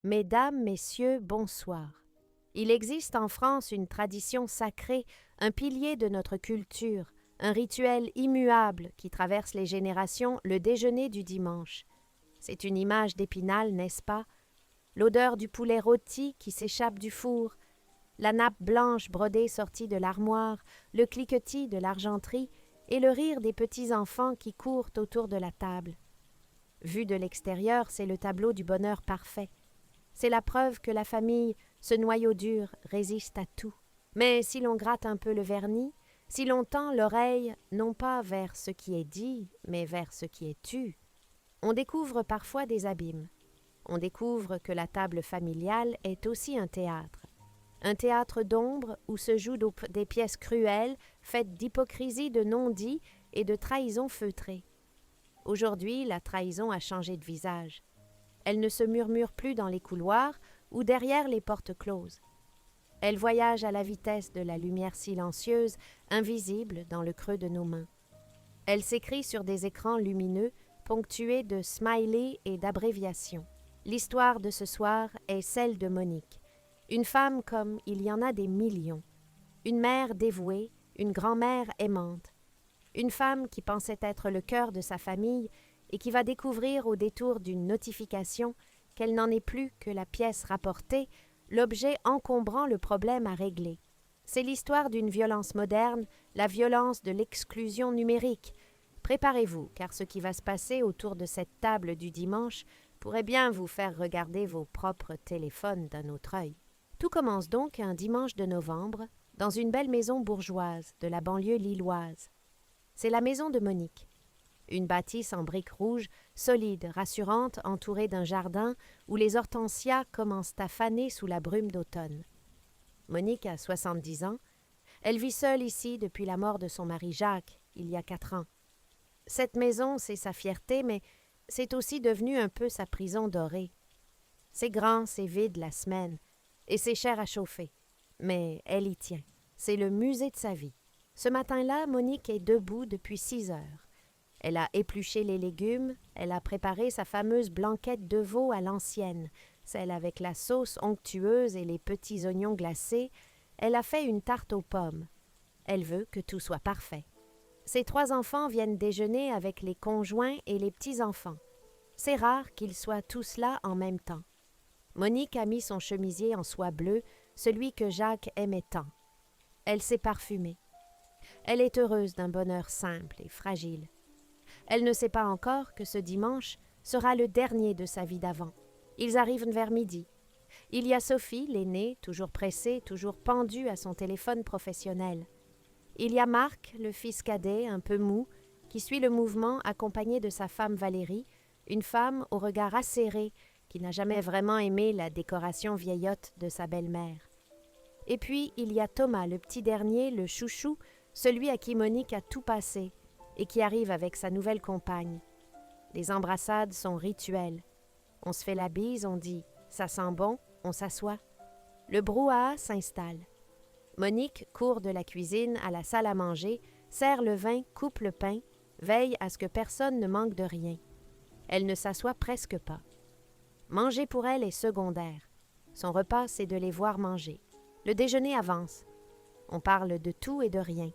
Mesdames, Messieurs, bonsoir. Il existe en France une tradition sacrée, un pilier de notre culture, un rituel immuable qui traverse les générations, le déjeuner du dimanche. C'est une image d'Épinal, n'est-ce pas? L'odeur du poulet rôti qui s'échappe du four, la nappe blanche brodée sortie de l'armoire, le cliquetis de l'argenterie et le rire des petits enfants qui courent autour de la table. Vu de l'extérieur, c'est le tableau du bonheur parfait. C'est la preuve que la famille, ce noyau dur, résiste à tout. Mais si l'on gratte un peu le vernis, si l'on tend l'oreille, non pas vers ce qui est dit, mais vers ce qui est tu, on découvre parfois des abîmes. On découvre que la table familiale est aussi un théâtre d'ombre où se jouent des pièces cruelles, faites d'hypocrisie de non-dits et de trahison feutrée. Aujourd'hui, la trahison a changé de visage. Elle ne se murmure plus dans les couloirs ou derrière les portes closes. Elle voyage à la vitesse de la lumière silencieuse, invisible dans le creux de nos mains. Elle s'écrit sur des écrans lumineux, ponctués de smileys et d'abréviations. L'histoire de ce soir est celle de Monique, une femme comme il y en a des millions, une mère dévouée, une grand-mère aimante, une femme qui pensait être le cœur de sa famille et qui va découvrir au détour d'une notification qu'elle n'en est plus que la pièce rapportée, l'objet encombrant le problème à régler. C'est l'histoire d'une violence moderne, la violence de l'exclusion numérique. Préparez-vous, car ce qui va se passer autour de cette table du dimanche pourrait bien vous faire regarder vos propres téléphones d'un autre œil. Tout commence donc un dimanche de novembre, dans une belle maison bourgeoise de la banlieue lilloise. C'est la maison de Monique. Une bâtisse en briques rouges, solide, rassurante, entourée d'un jardin où les hortensias commencent à faner sous la brume d'automne. Monique a 70 ans. Elle vit seule ici depuis la mort de son mari Jacques, il y a 4 ans. Cette maison, c'est sa fierté, mais c'est aussi devenu un peu sa prison dorée. C'est grand, c'est vide la semaine, et c'est cher à chauffer. Mais elle y tient. C'est le musée de sa vie. Ce matin-là, Monique est debout depuis 6 heures. Elle a épluché les légumes, elle a préparé sa fameuse blanquette de veau à l'ancienne, celle avec la sauce onctueuse et les petits oignons glacés. Elle a fait une tarte aux pommes. Elle veut que tout soit parfait. Ses 3 enfants viennent déjeuner avec les conjoints et les petits-enfants. C'est rare qu'ils soient tous là en même temps. Monique a mis son chemisier en soie bleue, celui que Jacques aimait tant. Elle s'est parfumée. Elle est heureuse d'un bonheur simple et fragile. Elle ne sait pas encore que ce dimanche sera le dernier de sa vie d'avant. Ils arrivent vers midi. Il y a Sophie, l'aînée, toujours pressée, toujours pendue à son téléphone professionnel. Il y a Marc, le fils cadet, un peu mou, qui suit le mouvement accompagné de sa femme Valérie, une femme au regard acéré qui n'a jamais vraiment aimé la décoration vieillotte de sa belle-mère. Et puis il y a Thomas, le petit dernier, le chouchou, celui à qui Monique a tout passé, et qui arrive avec sa nouvelle compagne. Les embrassades sont rituelles. On se fait la bise, on dit « ça sent bon », on s'assoit. Le brouhaha s'installe. Monique court de la cuisine à la salle à manger, sert le vin, coupe le pain, veille à ce que personne ne manque de rien. Elle ne s'assoit presque pas. Manger pour elle est secondaire. Son repas, c'est de les voir manger. Le déjeuner avance. On parle de tout et de rien.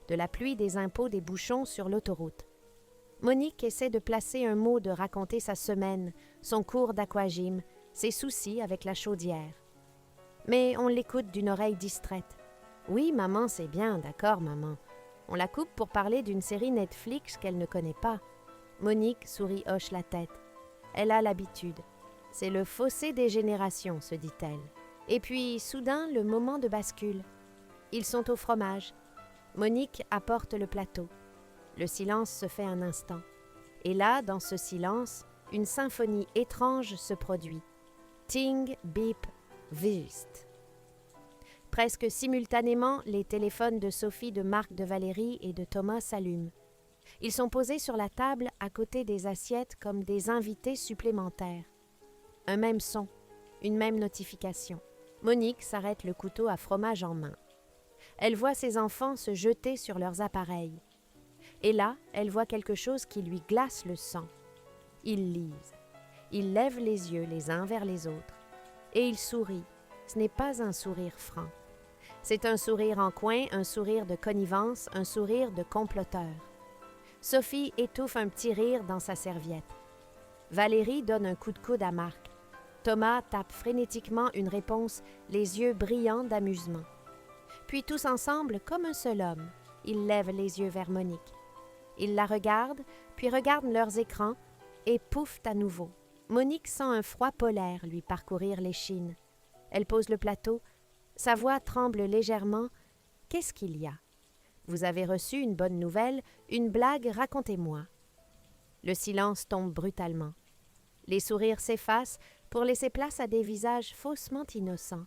De la pluie, des impôts, des bouchons sur l'autoroute. Monique essaie de placer un mot, de raconter sa semaine, son cours d'aquagym, ses soucis avec la chaudière. Mais on l'écoute d'une oreille distraite. Oui, maman, c'est bien, d'accord, maman. On la coupe pour parler d'une série Netflix qu'elle ne connaît pas. Monique sourit, hoche la tête. Elle a l'habitude. C'est le fossé des générations, se dit-elle. Et puis, soudain, le moment de bascule. Ils sont au fromage. Monique apporte le plateau. Le silence se fait un instant. Et là, dans ce silence, une symphonie étrange se produit. Ting, bip, wist. Presque simultanément, les téléphones de Sophie, de Marc, de Valérie et de Thomas s'allument. Ils sont posés sur la table à côté des assiettes comme des invités supplémentaires. Un même son, une même notification. Monique s'arrête le couteau à fromage en main. Elle voit ses enfants se jeter sur leurs appareils. Et là, elle voit quelque chose qui lui glace le sang. Ils lisent. Ils lèvent les yeux les uns vers les autres. Et il sourit. Ce n'est pas un sourire franc. C'est un sourire en coin, un sourire de connivence, un sourire de comploteur. Sophie étouffe un petit rire dans sa serviette. Valérie donne un coup de coude à Marc. Thomas tape frénétiquement une réponse, les yeux brillants d'amusement. Puis tous ensemble, comme un seul homme, ils lèvent les yeux vers Monique. Ils la regardent, puis regardent leurs écrans et pouffent à nouveau. Monique sent un froid polaire lui parcourir l'échine. Elle pose le plateau. Sa voix tremble légèrement. « Qu'est-ce qu'il y a? Vous avez reçu une bonne nouvelle, une blague, racontez-moi. » Le silence tombe brutalement. Les sourires s'effacent pour laisser place à des visages faussement innocents.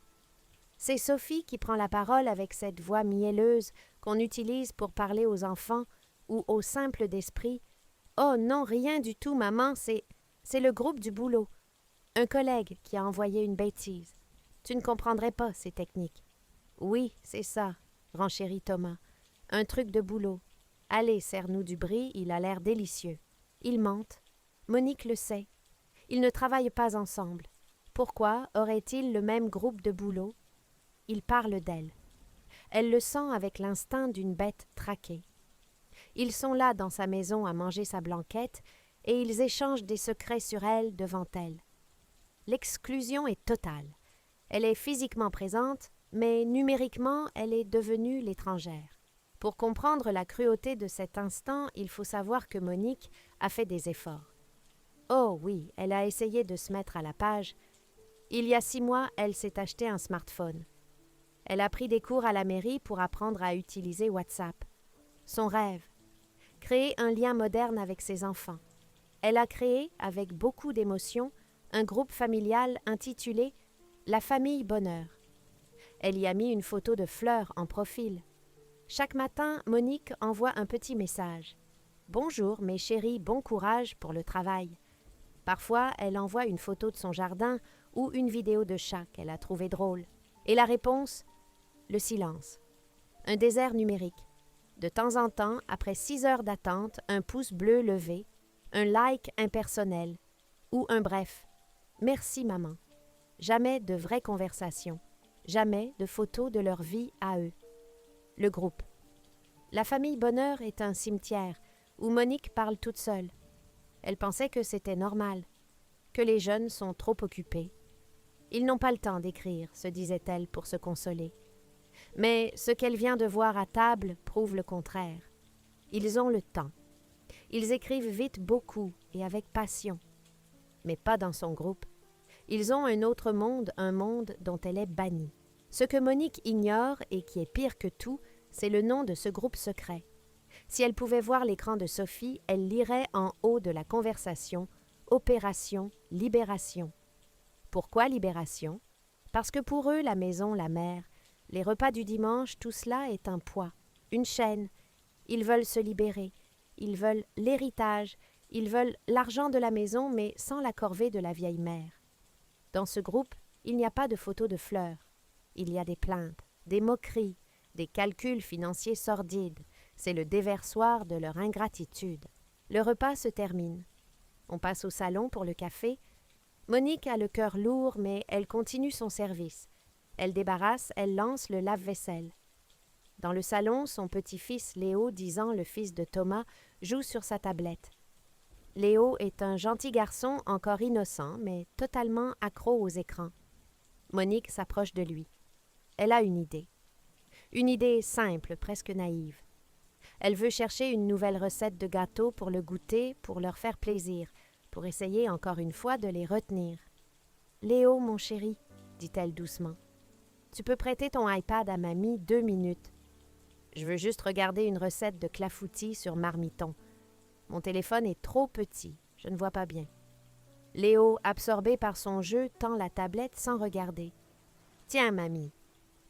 C'est Sophie qui prend la parole avec cette voix mielleuse qu'on utilise pour parler aux enfants ou aux simples d'esprit. « Oh non, rien du tout, maman, c'est le groupe du boulot. Un collègue qui a envoyé une bêtise. Tu ne comprendrais pas ces techniques. »« Oui, c'est ça, » renchérit Thomas. « Un truc de boulot. Allez, serre-nous du brie, il a l'air délicieux. » Ils mentent. Monique le sait. Ils ne travaillent pas ensemble. Pourquoi auraient-ils le même groupe de boulot? Il parle d'elle. Elle le sent avec l'instinct d'une bête traquée. Ils sont là dans sa maison à manger sa blanquette et ils échangent des secrets sur elle devant elle. L'exclusion est totale. Elle est physiquement présente, mais numériquement, elle est devenue l'étrangère. Pour comprendre la cruauté de cet instant, il faut savoir que Monique a fait des efforts. Oh oui, elle a essayé de se mettre à la page. Il y a 6 mois, elle s'est acheté un smartphone. Elle a pris des cours à la mairie pour apprendre à utiliser WhatsApp. Son rêve, créer un lien moderne avec ses enfants. Elle a créé, avec beaucoup d'émotion, un groupe familial intitulé « La famille bonheur ». Elle y a mis une photo de fleurs en profil. Chaque matin, Monique envoie un petit message. « Bonjour mes chéris, bon courage pour le travail ». Parfois, elle envoie une photo de son jardin ou une vidéo de chat qu'elle a trouvée drôle. Et la réponse? Le silence. Un désert numérique. De temps en temps, après 6 heures d'attente, un pouce bleu levé, un like impersonnel ou un bref. Merci maman. Jamais de vraie conversation. Jamais de photos de leur vie à eux. Le groupe. La famille Bonheur est un cimetière où Monique parle toute seule. Elle pensait que c'était normal, que les jeunes sont trop occupés. Ils n'ont pas le temps d'écrire, se disait-elle pour se consoler. Mais ce qu'elle vient de voir à table prouve le contraire. Ils ont le temps. Ils écrivent vite beaucoup et avec passion. Mais pas dans son groupe. Ils ont un autre monde, un monde dont elle est bannie. Ce que Monique ignore et qui est pire que tout, c'est le nom de ce groupe secret. Si elle pouvait voir l'écran de Sophie, elle lirait en haut de la conversation « Opération Libération ». Pourquoi Libération? Parce que pour eux, la maison, la mère, les repas du dimanche, tout cela est un poids, une chaîne. Ils veulent se libérer, ils veulent l'héritage, ils veulent l'argent de la maison, mais sans la corvée de la vieille mère. Dans ce groupe, il n'y a pas de photos de fleurs. Il y a des plaintes, des moqueries, des calculs financiers sordides. C'est le déversoir de leur ingratitude. Le repas se termine. On passe au salon pour le café. Monique a le cœur lourd, mais elle continue son service. Elle débarrasse, elle lance le lave-vaisselle. Dans le salon, son petit-fils Léo, 10 ans, le fils de Thomas, joue sur sa tablette. Léo est un gentil garçon encore innocent, mais totalement accro aux écrans. Monique s'approche de lui. Elle a une idée. Une idée simple, presque naïve. Elle veut chercher une nouvelle recette de gâteau pour le goûter, pour leur faire plaisir, pour essayer encore une fois de les retenir. « Léo, mon chéri, » dit-elle doucement, « tu peux prêter ton iPad à mamie 2 minutes. Je veux juste regarder une recette de clafoutis sur marmiton. Mon téléphone est trop petit, je ne vois pas bien. » Léo, absorbé par son jeu, tend la tablette sans regarder. « Tiens, mamie.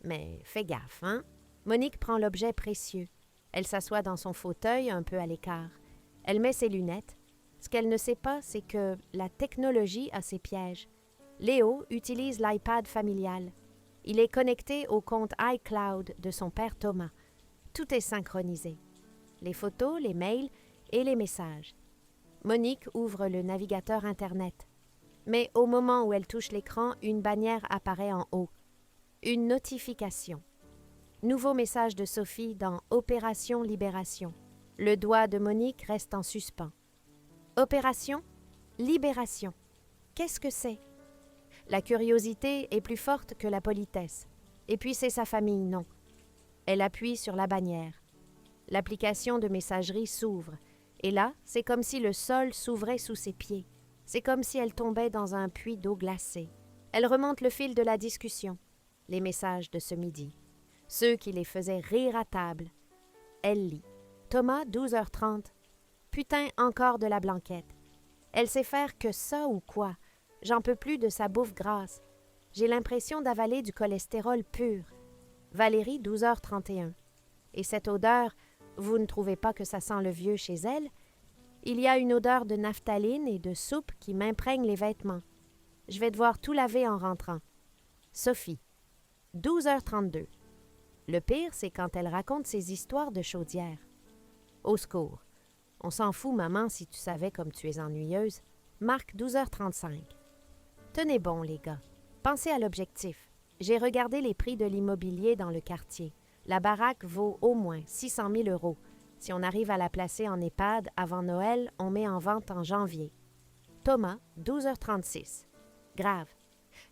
Mais fais gaffe, hein? » Monique prend l'objet précieux. Elle s'assoit dans son fauteuil, un peu à l'écart. Elle met ses lunettes. Ce qu'elle ne sait pas, c'est que la technologie a ses pièges. Léo utilise l'iPad familial. Il est connecté au compte iCloud de son père Thomas. Tout est synchronisé. Les photos, les mails et les messages. Monique ouvre le navigateur Internet. Mais au moment où elle touche l'écran, une bannière apparaît en haut. Une notification. Nouveau message de Sophie dans Opération Libération. Le doigt de Monique reste en suspens. Opération Libération. Qu'est-ce que c'est? La curiosité est plus forte que la politesse. Et puis c'est sa famille, non. Elle appuie sur la bannière. L'application de messagerie s'ouvre. Et là, c'est comme si le sol s'ouvrait sous ses pieds. C'est comme si elle tombait dans un puits d'eau glacée. Elle remonte le fil de la discussion. Les messages de ce midi. Ceux qui les faisaient rire à table. Elle lit. Thomas, 12h30. Putain, encore de la blanquette. Elle sait faire que ça ou quoi? J'en peux plus de sa bouffe grasse. J'ai l'impression d'avaler du cholestérol pur. Valérie, 12h31. Et cette odeur, vous ne trouvez pas que ça sent le vieux chez elle? Il y a une odeur de naphtaline et de soupe qui m'imprègne les vêtements. Je vais devoir tout laver en rentrant. Sophie, 12h32. Le pire, c'est quand elle raconte ses histoires de chaudière. Au secours. On s'en fout, maman, si tu savais comme tu es ennuyeuse. Marc, 12h35. Tenez bon, les gars. Pensez à l'objectif. J'ai regardé les prix de l'immobilier dans le quartier. La baraque vaut au moins 600 000 €. Si on arrive à la placer en EHPAD avant Noël, on met en vente en janvier. Thomas, 12h36. Grave.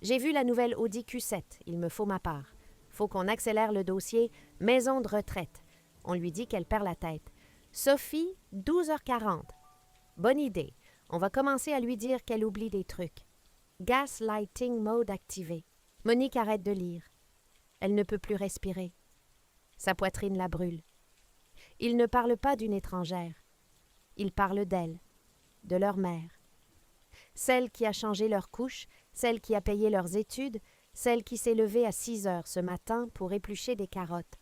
J'ai vu la nouvelle Audi Q7. Il me faut ma part. Faut qu'on accélère le dossier maison de retraite. On lui dit qu'elle perd la tête. Sophie, 12h40. Bonne idée. On va commencer à lui dire qu'elle oublie des trucs. Gaslighting mode activé. Monique arrête de lire. Elle ne peut plus respirer. Sa poitrine la brûle. Il ne parle pas d'une étrangère. Il parle d'elle, de leur mère. Celle qui a changé leur couche, celle qui a payé leurs études, celle qui s'est levée à 6h ce matin pour éplucher des carottes.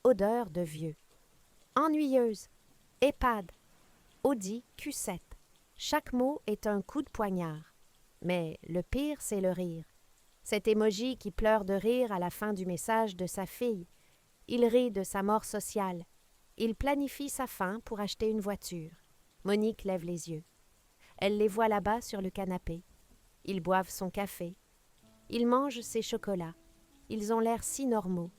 Odeur de vieux. Ennuyeuse. EHPAD. Audi Q7. Chaque mot est un coup de poignard. Mais le pire, c'est le rire. Cet émoji qui pleure de rire à la fin du message de sa fille. Il rit de sa mort sociale. Il planifie sa fin pour acheter une voiture. Monique lève les yeux. Elle les voit là-bas sur le canapé. Ils boivent son café. Ils mangent ses chocolats. Ils ont l'air si normaux.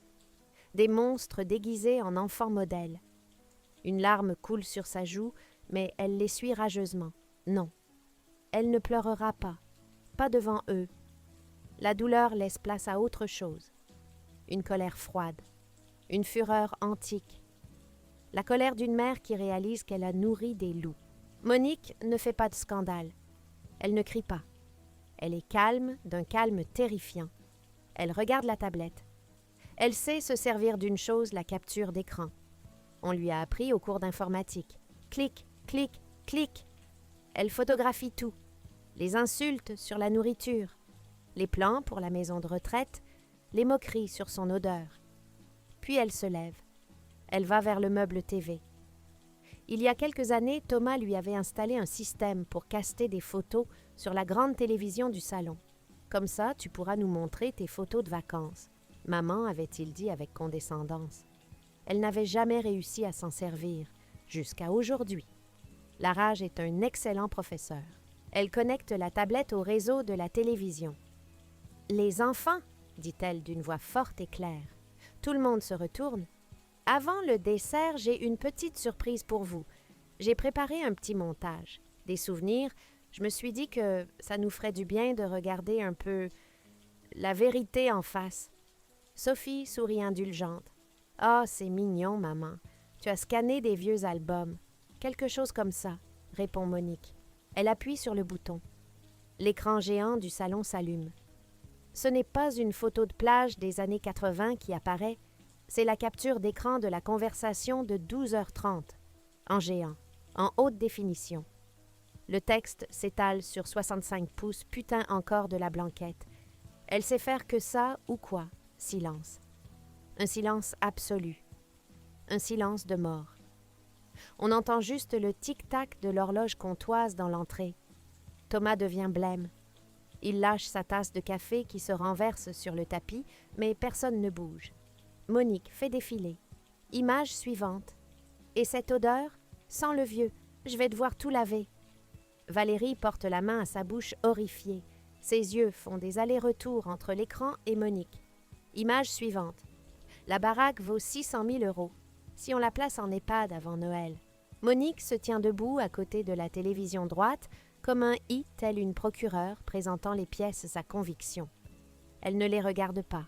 Des monstres déguisés en enfants modèles. Une larme coule sur sa joue, mais elle l'essuie rageusement. Non. Elle ne pleurera pas. Pas devant eux. La douleur laisse place à autre chose. Une colère froide. Une fureur antique. La colère d'une mère qui réalise qu'elle a nourri des loups. Monique ne fait pas de scandale. Elle ne crie pas. Elle est calme, d'un calme terrifiant. Elle regarde la tablette. Elle sait se servir d'une chose, la capture d'écran. On lui a appris au cours d'informatique. Clic, clic, clic. Elle photographie tout. Les insultes sur la nourriture, les plans pour la maison de retraite, les moqueries sur son odeur. Puis elle se lève. Elle va vers le meuble TV. Il y a quelques années, Thomas lui avait installé un système pour caster des photos sur la grande télévision du salon. Comme ça, tu pourras nous montrer tes photos de vacances. Maman, avait-il dit avec condescendance. Elle n'avait jamais réussi à s'en servir, jusqu'à aujourd'hui. La rage est un excellent professeur. Elle connecte la tablette au réseau de la télévision. « Les enfants !» dit-elle d'une voix forte et claire. Tout le monde se retourne. « Avant le dessert, j'ai une petite surprise pour vous. J'ai préparé un petit montage. Des souvenirs. Je me suis dit que ça nous ferait du bien de regarder un peu la vérité en face. » Sophie sourit indulgente. « Ah, c'est mignon, maman. Tu as scanné des vieux albums. Quelque chose comme ça, » répond Monique. Elle appuie sur le bouton. L'écran géant du salon s'allume. Ce n'est pas une photo de plage des années 80 qui apparaît, c'est la capture d'écran de la conversation de 12h30, en géant, en haute définition. Le texte s'étale sur 65 pouces, putain encore de la blanquette. Elle sait faire que ça ou quoi, silence. Un silence absolu. Un silence de mort. On entend juste le tic-tac de l'horloge comptoise dans l'entrée. Thomas devient blême. Il lâche sa tasse de café qui se renverse sur le tapis, mais personne ne bouge. Monique fait défiler. Image suivante. Et cette odeur, sent le vieux. Je vais devoir tout laver. Valérie porte la main à sa bouche horrifiée. Ses yeux font des allers-retours entre l'écran et Monique. Image suivante. La baraque vaut 600 000 €, si on la place en EHPAD avant Noël. Monique se tient debout à côté de la télévision droite, comme un i tel une procureure présentant les pièces à conviction. Elle ne les regarde pas.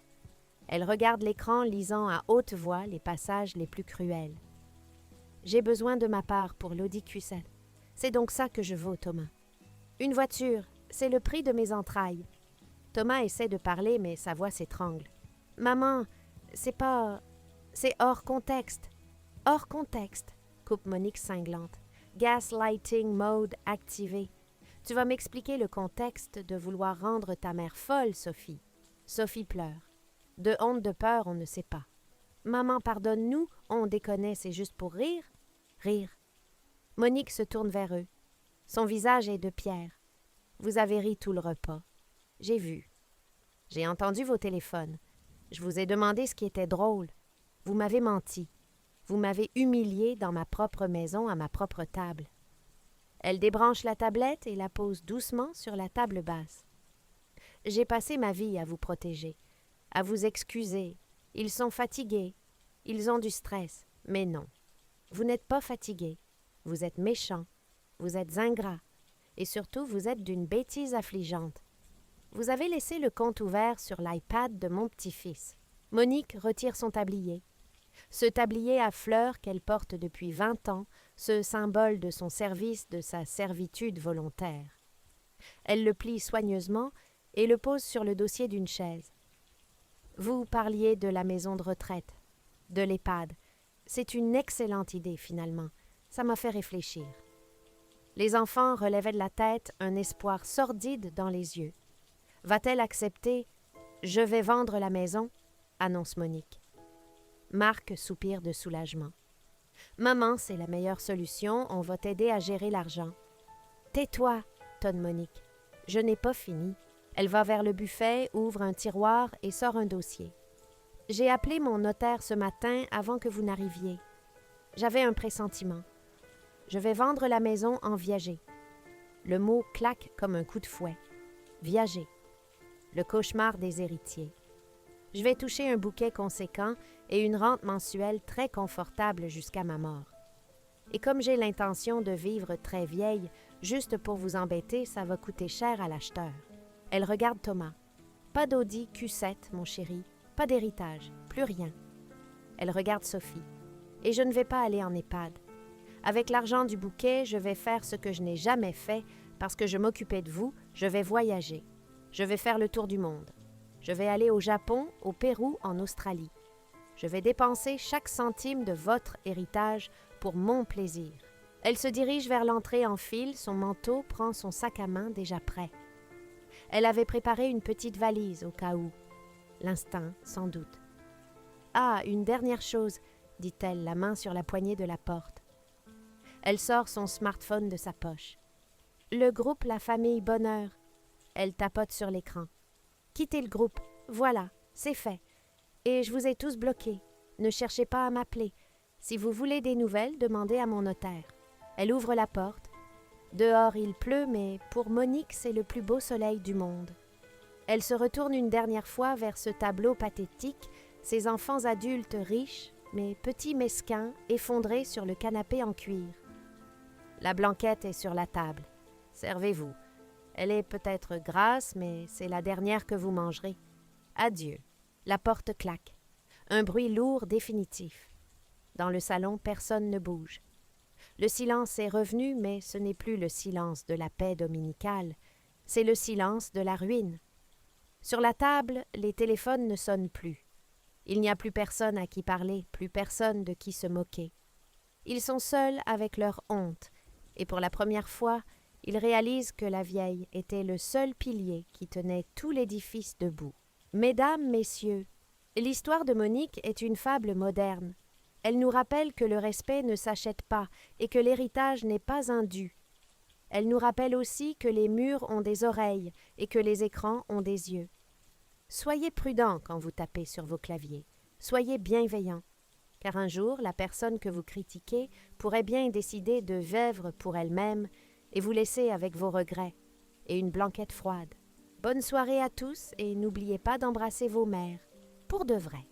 Elle regarde l'écran lisant à haute voix les passages les plus cruels. J'ai besoin de ma part pour Lodi Cussel. C'est donc ça que je vaux, Thomas. Une voiture, c'est le prix de mes entrailles. Thomas essaie de parler, mais sa voix s'étrangle. Maman, c'est pas... c'est hors contexte. Hors contexte, coupe Monique cinglante. Gaslighting mode activé. Tu vas m'expliquer le contexte de vouloir rendre ta mère folle, Sophie. Sophie pleure. De honte, de peur, on ne sait pas. Maman, pardonne-nous, on déconne, c'est juste pour rire. Rire. Monique se tourne vers eux. Son visage est de pierre. Vous avez ri tout le repas. J'ai vu. J'ai entendu vos téléphones. Je vous ai demandé ce qui était drôle. Vous m'avez menti. Vous m'avez humilié dans ma propre maison à ma propre table. Elle débranche la tablette et la pose doucement sur la table basse. J'ai passé ma vie à vous protéger, à vous excuser. Ils sont fatigués. Ils ont du stress. Mais non. Vous n'êtes pas fatigués. Vous êtes méchants. Vous êtes ingrats. Et surtout, vous êtes d'une bêtise affligeante. Vous avez laissé le compte ouvert sur l'iPad de mon petit-fils. Monique retire son tablier. Ce tablier à fleurs qu'elle porte depuis 20 ans, ce symbole de son service, de sa servitude volontaire. Elle le plie soigneusement et le pose sur le dossier d'une chaise. Vous parliez de la maison de retraite, de l'EHPAD. C'est une excellente idée, finalement. Ça m'a fait réfléchir. Les enfants relevaient de la tête, un espoir sordide dans les yeux. Va-t-elle accepter « Je vais vendre la maison » annonce Monique. Marc soupire de soulagement. « Maman, c'est la meilleure solution, on va t'aider à gérer l'argent. »« Tais-toi » tonne Monique. « Je n'ai pas fini. » Elle va vers le buffet, ouvre un tiroir et sort un dossier. « J'ai appelé mon notaire ce matin avant que vous n'arriviez. J'avais un pressentiment. Je vais vendre la maison en viager. » Le mot claque comme un coup de fouet. Viager. Le cauchemar des héritiers. Je vais toucher un bouquet conséquent et une rente mensuelle très confortable jusqu'à ma mort. Et comme j'ai l'intention de vivre très vieille, juste pour vous embêter, ça va coûter cher à l'acheteur. Elle regarde Thomas. Pas d'Audi Q7, mon chéri. Pas d'héritage. Plus rien. Elle regarde Sophie. Et je ne vais pas aller en EHPAD. Avec l'argent du bouquet, je vais faire ce que je n'ai jamais fait parce que je m'occupais de vous, je vais voyager. Je vais faire le tour du monde. Je vais aller au Japon, au Pérou, en Australie. Je vais dépenser chaque centime de votre héritage pour mon plaisir. Elle se dirige vers l'entrée en file, son manteau prend son sac à main déjà prêt. Elle avait préparé une petite valise au cas où. L'instinct, sans doute. « Ah, une dernière chose, » dit-elle, la main sur la poignée de la porte. Elle sort son smartphone de sa poche. « Le groupe La Famille Bonheur. » Elle tapote sur l'écran. « Quittez le groupe. Voilà, c'est fait. Et je vous ai tous bloqués. Ne cherchez pas à m'appeler. Si vous voulez des nouvelles, demandez à mon notaire. » Elle ouvre la porte. Dehors, il pleut, mais pour Monique, c'est le plus beau soleil du monde. Elle se retourne une dernière fois vers ce tableau pathétique, ces enfants adultes riches, mais petits mesquins, effondrés sur le canapé en cuir. La blanquette est sur la table. Servez-vous. Elle est peut-être grasse, mais c'est la dernière que vous mangerez. Adieu. La porte claque. Un bruit lourd définitif. Dans le salon, personne ne bouge. Le silence est revenu, mais ce n'est plus le silence de la paix dominicale, c'est le silence de la ruine. Sur la table, les téléphones ne sonnent plus. Il n'y a plus personne à qui parler, plus personne de qui se moquer. Ils sont seuls avec leur honte, et pour la première fois, ils réalisent que la vieille était le seul pilier qui tenait tout l'édifice debout. Mesdames, messieurs, l'histoire de Monique est une fable moderne. Elle nous rappelle que le respect ne s'achète pas et que l'héritage n'est pas un dû. Elle nous rappelle aussi que les murs ont des oreilles et que les écrans ont des yeux. Soyez prudents quand vous tapez sur vos claviers. Soyez bienveillants, car un jour, la personne que vous critiquez pourrait bien décider de vivre pour elle-même et vous laisser avec vos regrets et une blanquette froide. Bonne soirée à tous et n'oubliez pas d'embrasser vos mères. Pour de vrai.